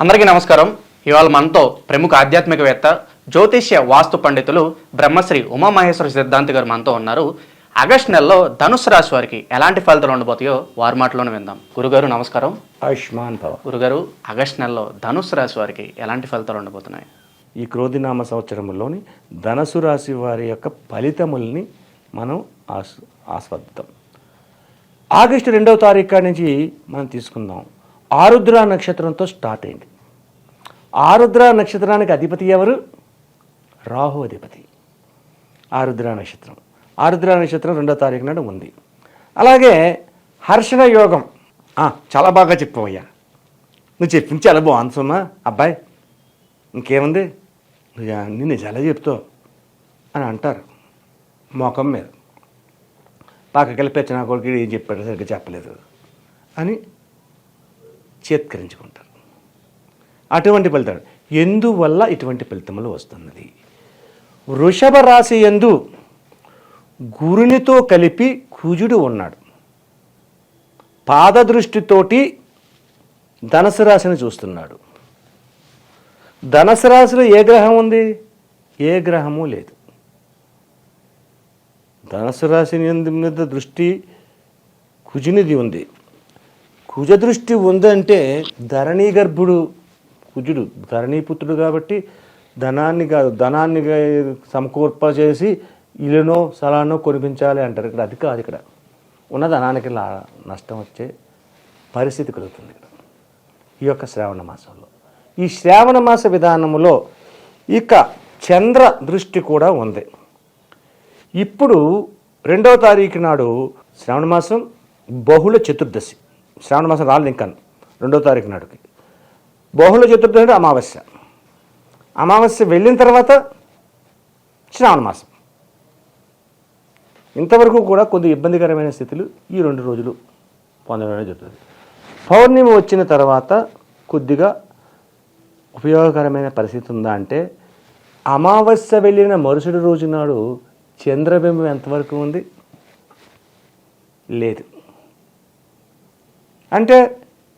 అందరికీ నమస్కారం. ఇవాళ మనతో ప్రముఖ ఆధ్యాత్మికవేత్త జ్యోతిష్య వాస్తు పండితులు బ్రహ్మశ్రీ ఉమామహేశ్వర సిద్ధాంతి గారు మనతో ఉన్నారు. ఆగస్టు నెలలో ధనుసు రాశి వారికి ఎలాంటి ఫలితాలు ఉండబోతాయో వారి మాటలోనే విందాం. గురుగారు నమస్కారం. ఆయుష్మాన్ భవ. గురుగారు, ఆగస్టు నెలలో ధనుసు రాశి వారికి ఎలాంటి ఫలితాలు ఉండబోతున్నాయి? ఈ క్రోధినామ సంవత్సరంలోని ధనుసు రాశి వారి యొక్క ఫలితముల్ని మనం ఆస్వాదిద్దాం. ఆగస్టు 2వ తారీఖు నుంచి మనం తీసుకుందాం. ఆరుద్ర నక్షత్రంతో స్టార్ట్ అయింది. ఆరుద్ర నక్షత్రానికి అధిపతి ఎవరు? రాహు అధిపతి. ఆరుద్ర నక్షత్రం 2వ తారీఖు నాడు ఉంది. అలాగే హర్షణ యోగం. చాలా బాగా చెప్పవయ్యా, నువ్వు చెప్పింది చాలా బాగుంది సుమా అబ్బాయి, ఇంకేముంది, నువ్వు అన్నీ నిజాలే చెప్తావు అని అంటారు. మోకం మీద పక్కకెళ్ళి పెచ్చనా కొడుకు ఏం చెప్పాడు, సరిగ్గా చెప్పలేదు అని చేత్కరించుకుంటారు. అటువంటి ఫలితాలు ఎందువల్ల ఇటువంటి ఫలితములు వస్తున్నది? వృషభ రాశి యందు గురునితో కలిపి కుజుడు ఉన్నాడు. పాదదృష్టితోటి ధనుసు రాశిని చూస్తున్నాడు. ధనుసు రాశిలో ఏ గ్రహం ఉంది? ఏ గ్రహము లేదు. ధనుసు రాశి మీద దృష్టి కుజునిది ఉంది. కుజ దృష్టి ఉందంటే ధరణీ గర్భుడు కుజుడు, ధరణీపుత్రుడు కాబట్టి ధనాన్ని సమకూర్ప చేసి ఇల్లునో స్థలాన్నో కొనిపించాలి అంటారు. ఇక్కడ అది కాదు. ఇక్కడ ఉన్న ధనానికి నష్టం వచ్చే పరిస్థితి కలుగుతుంది ఇక్కడ ఈ యొక్క శ్రావణ మాసంలో. ఈ శ్రావణ మాస విధానములో ఇక చంద్ర దృష్టి కూడా ఉంది. ఇప్పుడు 2వ తారీఖు నాడు శ్రావణ మాసం బహుళ చతుర్దశి. శ్రావణ మాసం రాలేదు ఇంకా 2వ తారీఖు నాడుకి. బహుళ చతుర్దశి అంటే అమావాస్య. అమావాస్య వెళ్ళిన తర్వాత శ్రావణ మాసం. ఇంతవరకు కూడా కొద్ది ఇబ్బందికరమైన స్థితులు ఈ 2 రోజులు పొందడం జరుగుతుంది. పౌర్ణమి వచ్చిన తర్వాత కొద్దిగా ఉపయోగకరమైన పరిస్థితి ఉందా అంటే, అమావాస్య వెళ్ళిన మరుసటి రోజు నాడు చంద్రబింబం ఎంతవరకు ఉంది? లేదు. అంటే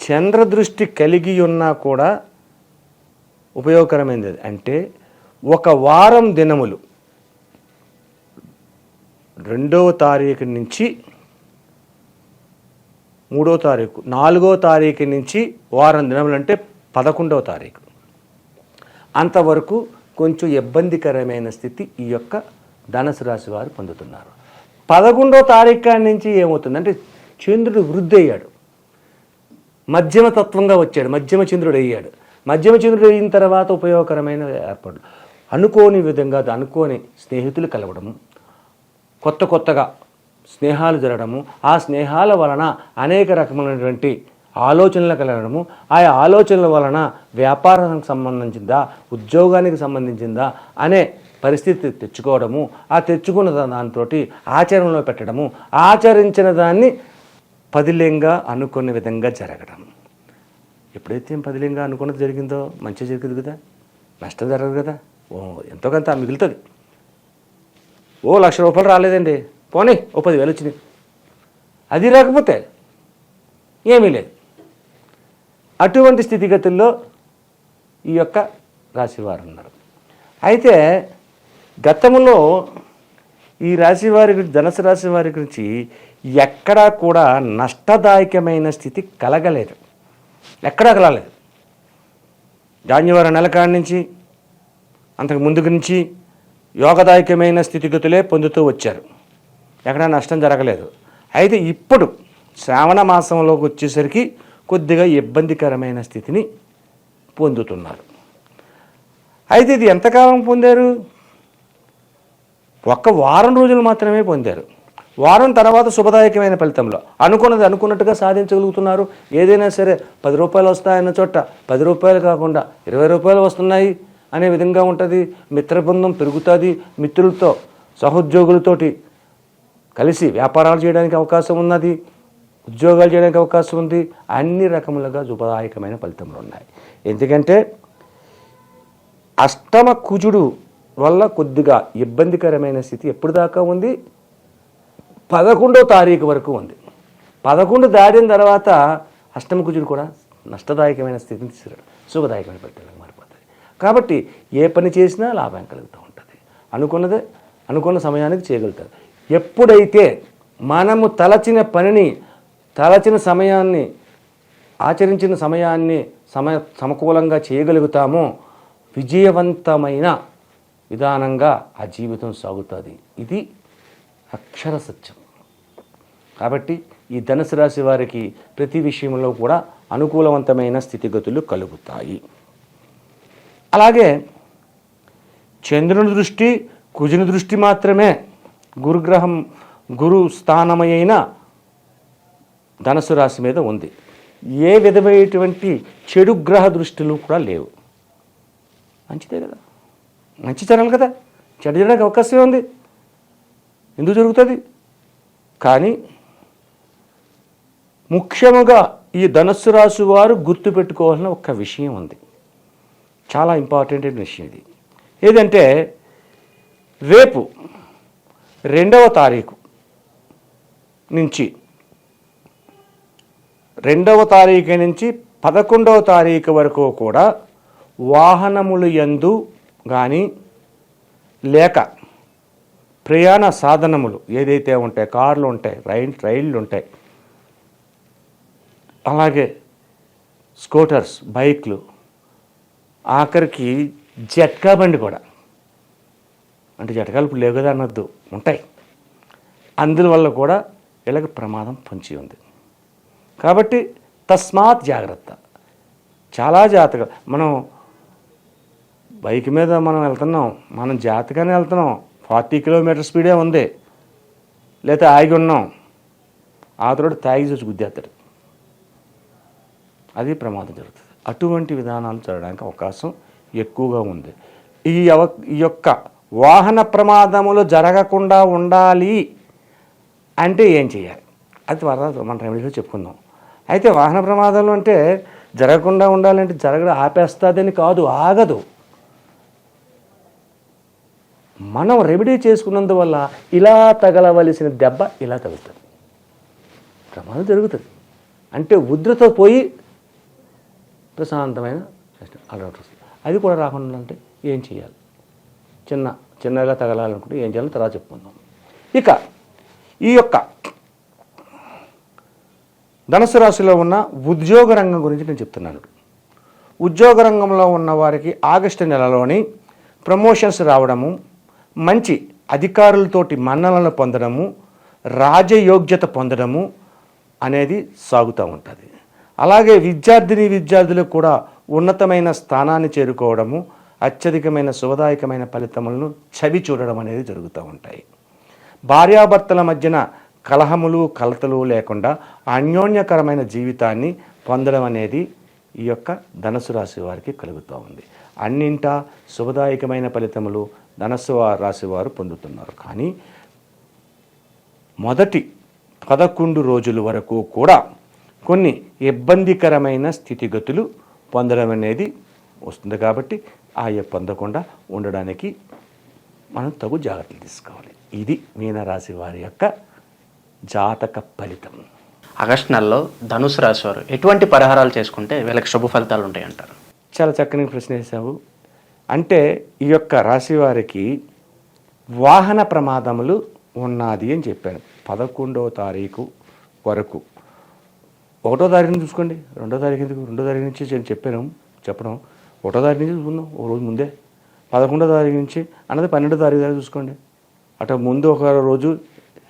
చంద్రదృష్టి కలిగి ఉన్నా కూడా ఉపయోగకరమైనది. అంటే ఒక వారం దినములు 2వ తారీఖు నుంచి 3వ తారీఖు, 4వ తారీఖు నుంచి వారం దినములు అంటే 11వ తారీఖు అంతవరకు కొంచెం ఇబ్బందికరమైన స్థితి ఈ యొక్క ధనుసు రాశి వారు పొందుతున్నారు. 11వ తారీఖు నుంచి ఏమవుతుంది అంటే చంద్రుడు వృద్ధి అయ్యాడు, మధ్యమ తత్వంగా వచ్చాడు, మధ్యమ చంద్రుడు అయ్యాడు. మధ్యమ చంద్రుడు అయిన తర్వాత ఉపయోగకరమైన ఏర్పాట్లు, అనుకోని విధంగా అనుకోని స్నేహితులు కలవడము, కొత్తగా స్నేహాలు జరగడము, ఆ స్నేహాల వలన అనేక రకమైనటువంటి ఆలోచనలు కలగడము, ఆయా ఆలోచనల వలన వ్యాపారానికి సంబంధించిందా, ఉద్యోగానికి సంబంధించిందా అనే పరిస్థితి తెచ్చుకోవడము, ఆ తెచ్చుకున్న దాంతో ఆచరణలో పెట్టడము, ఆచరించిన దాన్ని పదిలంగా అనుకున్న విధంగా జరగడం. ఎప్పుడైతే పదిలంగా అనుకున్నది జరిగిందో మంచి జరుగుతుంది కదా, నష్టం జరగదు కదా, ఎంతో కొంత మిగులుతుంది. 1,00,000 రూపాయలు రాలేదండి, పోనీ 10,000 వచ్చినాయి, అది రాకపోతే ఏమీ లేదు. అటువంటి స్థితిగతుల్లో ఈ యొక్క రాశివారు ఉన్నారు. అయితే గతంలో ఈ రాశివారి గురించి, ధనుసు రాశి వారి గురించి ఎక్కడా కూడా నష్టదాయకమైన స్థితి కలగలేదు, ఎక్కడా కలగలేదు. జాన్యువారి నెల కాడి నుంచి అంతకు ముందు నుంచి యోగదాయకమైన స్థితిగతులే పొందుతూ వచ్చారు, ఎక్కడా నష్టం జరగలేదు. అయితే ఇప్పుడు శ్రావణ మాసంలోకి వచ్చేసరికి కొద్దిగా ఇబ్బందికరమైన స్థితిని పొందుతున్నారు. అయితే ఇది ఎంతకాలం పొందారు? ఒక్క వారం రోజులు మాత్రమే పొందారు. వారం తర్వాత శుభదాయకమైన ఫలితంలో అనుకున్నది అనుకున్నట్టుగా సాధించగలుగుతున్నారు. ఏదైనా సరే 10 రూపాయలు వస్తాయన్న చోట 10 రూపాయలు కాకుండా 20 రూపాయలు వస్తున్నాయి అనే విధంగా ఉంటుంది. మిత్రబృందం పెరుగుతుంది. మిత్రులతో, సహోద్యోగులతోటి కలిసి వ్యాపారాలు చేయడానికి అవకాశం ఉన్నది, ఉద్యోగాలు చేయడానికి అవకాశం ఉంది. అన్ని రకములుగా శుభదాయకమైన ఫలితములు ఉన్నాయి. ఎందుకంటే అష్టమ కుజుడు వల్ల కొద్దిగా ఇబ్బందికరమైన స్థితి ఎప్పుడు దాకా ఉంది? 11వ తారీఖు వరకు ఉంది. 11 దాటిన తర్వాత అష్టమ కుజుడు కూడా నష్టదాయకమైన స్థితిని తీసుకురాడు, సుఖదాయకమైన ఫలితాలకు మారిపోతాయి. కాబట్టి ఏ పని చేసినా లాభం కలుగుతూ ఉంటుంది. అనుకున్న సమయానికి చేయగలుగుతారు. ఎప్పుడైతే మనము తలచిన సమయాన్ని ఆచరించిన సమయాన్ని సమకూలంగా చేయగలుగుతామో విజయవంతమైన విధానంగా ఆ జీవితం సాగుతుంది. ఇది అక్షర సత్యం. కాబట్టి ఈ ధనుసు రాశి వారికి ప్రతి విషయంలో కూడా అనుకూలవంతమైన స్థితిగతులు కలుగుతాయి. అలాగే చంద్రుని దృష్టి, కుజుని దృష్టి మాత్రమే గురు స్థానమైన ధనుసు రాశి మీద ఉంది. ఏ విధమైనటువంటి చెడు గ్రహ దృష్టిలు కూడా లేవు. మంచిదే కదా, మంచి జరగాలి కదా, చెడు జరగడానికి అవకాశమే ఉంది. ఎందుకు జరుగుతుంది? కానీ ముఖ్యముగా ఈ ధనుస్సు రాశి వారు గుర్తుపెట్టుకోవాల్సిన ఒక విషయం ఉంది, చాలా ఇంపార్టెంట్ విషయం ఇది. ఏదంటే రేపు 2వ తారీఖు నుంచి 11వ తారీఖు వరకు కూడా వాహనములు యందు కానీ లేక ప్రయాణ సాధనములు ఏదైతే ఉంటాయి, కార్లు ఉంటాయి, రైళ్ళు ఉంటాయి, అలాగే స్కూటర్స్, బైక్లు, ఆఖరికి జట్కా బండి కూడా, అంటే జటకాలు ఇప్పుడు లేవు కదా అన్నద్దు, ఉంటాయి. అందువల్ల కూడా వీళ్ళకి ప్రమాదం పొంచి ఉంది. కాబట్టి తస్మాత్ జాగ్రత్త, చాలా జాగ్రత్తగా. మనం బైక్ మీద మనం వెళ్తున్నాం, మనం జాగ్రత్తగానే వెళ్తున్నాం, 40 కిలోమీటర్ స్పీడే ఉంది, లేకపోతే ఆగి ఉన్నాం, ఆ తోడు తాగి చూసి గుద్దేస్తాడు, అది ప్రమాదం జరుగుతుంది. అటువంటి విధానాలు జరగడానికి అవకాశం ఎక్కువగా ఉంది. ఈ యొక్క వాహన ప్రమాదములు జరగకుండా ఉండాలి అంటే ఏం చేయాలి? అది త్వరగా మన రెమెడీలో చెప్పుకుందాం. అయితే వాహన ప్రమాదాలు అంటే జరగకుండా ఉండాలంటే జరగడం ఆపేస్తుందని కాదు, ఆగదు. మనం రెమెడీ చేసుకున్నందువల్ల ఇలా తగలవలసిన దెబ్బ ఇలా తగులుతుంది, ప్రమాదం జరుగుతుంది. అంటే ఉద్రతో పోయి ప్రశాంతమైన అలవాటు వస్తుంది. అది కూడా రాకుండా అంటే ఏం చేయాలి? చిన్నగా తగలాలనుకుంటే ఏం చేయాలో తర్వాత చెప్పుకుందాం. ఇక ఈ యొక్క ధనుసు రాశిలో ఉన్న ఉద్యోగ రంగం గురించి నేను చెప్తున్నాను. ఉద్యోగ రంగంలో ఉన్న వారికి ఆగస్టు నెలలోని ప్రమోషన్స్ రావడము, మంచి అధికారులతోటి మన్ననలను పొందడము, రాజయోగ్యత పొందడము అనేది సాగుతూ ఉంటుంది. అలాగే విద్యార్థులకు కూడా ఉన్నతమైన స్థానాన్ని చేరుకోవడము, అత్యధికమైన శుభదాయకమైన ఫలితములను చవి చూడడం అనేది జరుగుతూ ఉంటాయి. భార్యాభర్తల మధ్యన కలహములు కలతలు లేకుండా అన్యోన్యకరమైన జీవితాన్ని పొందడం అనేది ఈ యొక్క ధనుసు రాశి వారికి కలుగుతూ ఉంది. అన్నింటా శుభదాయకమైన ఫలితములు ధనుసు రాశి వారు పొందుతున్నారు. కానీ మొదటి 11 రోజుల వరకు కూడా కొన్ని ఇబ్బందికరమైన స్థితిగతులు పొందడం అనేది వస్తుంది. కాబట్టి పొందకుండా ఉండడానికి మనం తగు జాగ్రత్తలు తీసుకోవాలి. ఇది మీనరాశి వారి యొక్క జాతక ఫలితం. ఆగస్టు నెలలో ధనుసు రాశి వారు ఎటువంటి పరిహారాలు చేసుకుంటే వీళ్ళకి శుభ ఫలితాలు ఉంటాయి అంటారు? చాలా చక్కని ప్రశ్న వేశావు. అంటే ఈ యొక్క రాశి వారికి వాహన ప్రమాదములు ఉన్నది అని చెప్పాను. 11వ తారీఖు వరకు, 1వ తారీఖుని చూసుకోండి, 2వ తారీఖు ఎందుకు, 2వ తారీఖు నుంచి నేను చెప్పడం 1వ తారీఖు నుంచి చూసుకుందాం, ఓ రోజు ముందే. 11వ తారీఖు నుంచి అన్నది 12వ తారీఖు దాకా చూసుకోండి. అటు ముందు ఒక రోజు,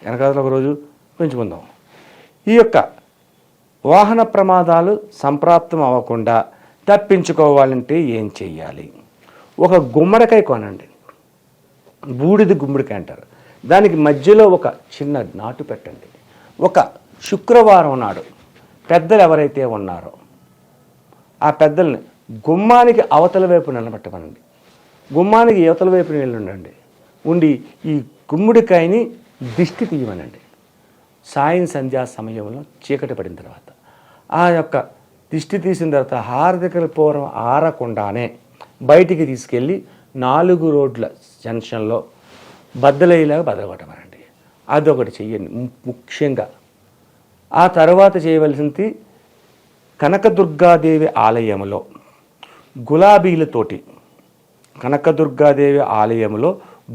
వెనకాల ఒక రోజు పెంచుకుందాం. ఈ యొక్క వాహన ప్రమాదాలు సంప్రాప్తం అవ్వకుండా తప్పించుకోవాలంటే ఏం చెయ్యాలి? ఒక గుమ్మడికాయ కొనండి, బూడిద గుమ్మడికాయ అంటారు. దానికి మధ్యలో ఒక చిన్న నాటు పెట్టండి. ఒక శుక్రవారం నాడు పెద్దలు ఎవరైతే ఉన్నారో ఆ పెద్దల్ని గుమ్మానికి అవతల వైపు నిలబెట్టమనండి. గుమ్మానికి అవతల వైపు నిలబడండి. ఉండి ఈ గుమ్మడికాయని దిష్టి తీయమనండి. సాయం సంధ్యా సమయంలో చీకటి పడిన తర్వాత ఆ యొక్క దిష్టి తీసిన తర్వాత హారతికల పూర్వం ఆరకుండానే బయటికి తీసుకెళ్ళి 4 రోడ్ల జంక్షన్లో బద్దలయ్యేలాగా బద్దలగొట్టమనండి. అదొకటి చెయ్యండి ముఖ్యంగా. ఆ తర్వాత చేయవలసింది కనకదుర్గాదేవి ఆలయంలో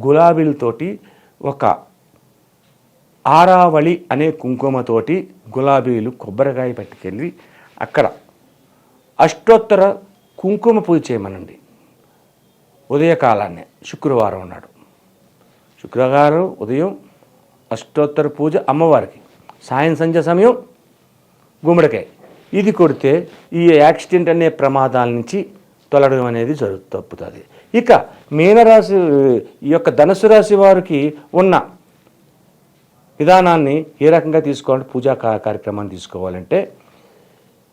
గులాబీలతోటి ఒక ఆరావళి అనే కుంకుమతోటి గులాబీలు కొబ్బరికాయ పట్టుకెళ్ళి అక్కడ అష్టోత్తర కుంకుమ పూజ చేయమనండి. ఉదయకాలాన్నే శుక్రవారం నాడు, శుక్రవారం ఉదయం అష్టోత్తర పూజ అమ్మవారికి, సాయం సంధ్య సమయం గుమ్మడికాయ. ఇది కొడితే ఈ యాక్సిడెంట్ అనే ప్రమాదాల నుంచి తొలగడం అనేది తప్పుతుంది. ఇక మీనరాశి, ఈ యొక్క ధనుసు రాశి వారికి ఉన్న విధానాన్ని ఏ రకంగా తీసుకోవాలంటే, పూజా కార్యక్రమాన్ని తీసుకోవాలంటే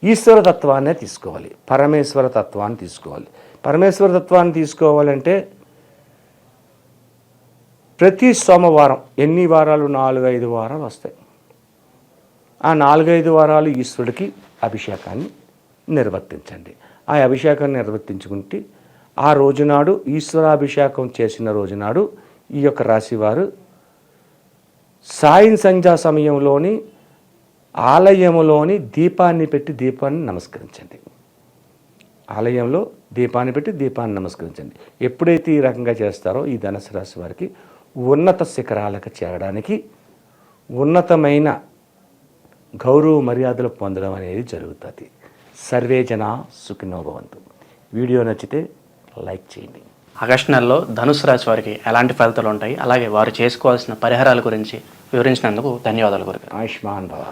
ఈశ్వర తత్వాన్నే తీసుకోవాలి, పరమేశ్వర తత్వాన్ని తీసుకోవాలి. పరమేశ్వర తత్వాన్ని తీసుకోవాలంటే ప్రతి సోమవారం, ఎన్ని వారాలు, 4-5 వారాలు వస్తాయి. ఆ 4-5 వారాలు ఈశ్వరుడికి అభిషేకాన్ని నిర్వర్తించండి. ఆ అభిషేకాన్ని నిర్వర్తించుకుంటే ఆ రోజునాడు, ఈశ్వరాభిషేకం చేసిన రోజునాడు ఈ యొక్క రాశివారు సాయం సంధ్యా సమయంలోని ఆలయంలోని దీపాన్ని నమస్కరించండి. ఆలయంలో దీపాన్ని పెట్టి దీపాన్ని నమస్కరించండి. ఎప్పుడైతే ఈ రకంగా చేస్తారో ఈ ధనుసు రాశి వారికి ఉన్నత శిఖరాలకు చేరడానికి, ఉన్నతమైన గౌరవ మర్యాదలు పొందడం అనేది జరుగుతుంది. సర్వే జన సుఖినో భవంతు. వీడియో నచ్చితే లైక్ చేయండి. ఆగస్టు నెలలో ధనుసు రాశి వారికి ఎలాంటి ఫలితాలు ఉంటాయి, అలాగే వారు చేసుకోవాల్సిన పరిహారాల గురించి వివరించినందుకు ధన్యవాదాలు గురుగారు. ఆయుష్మాన్ భవ.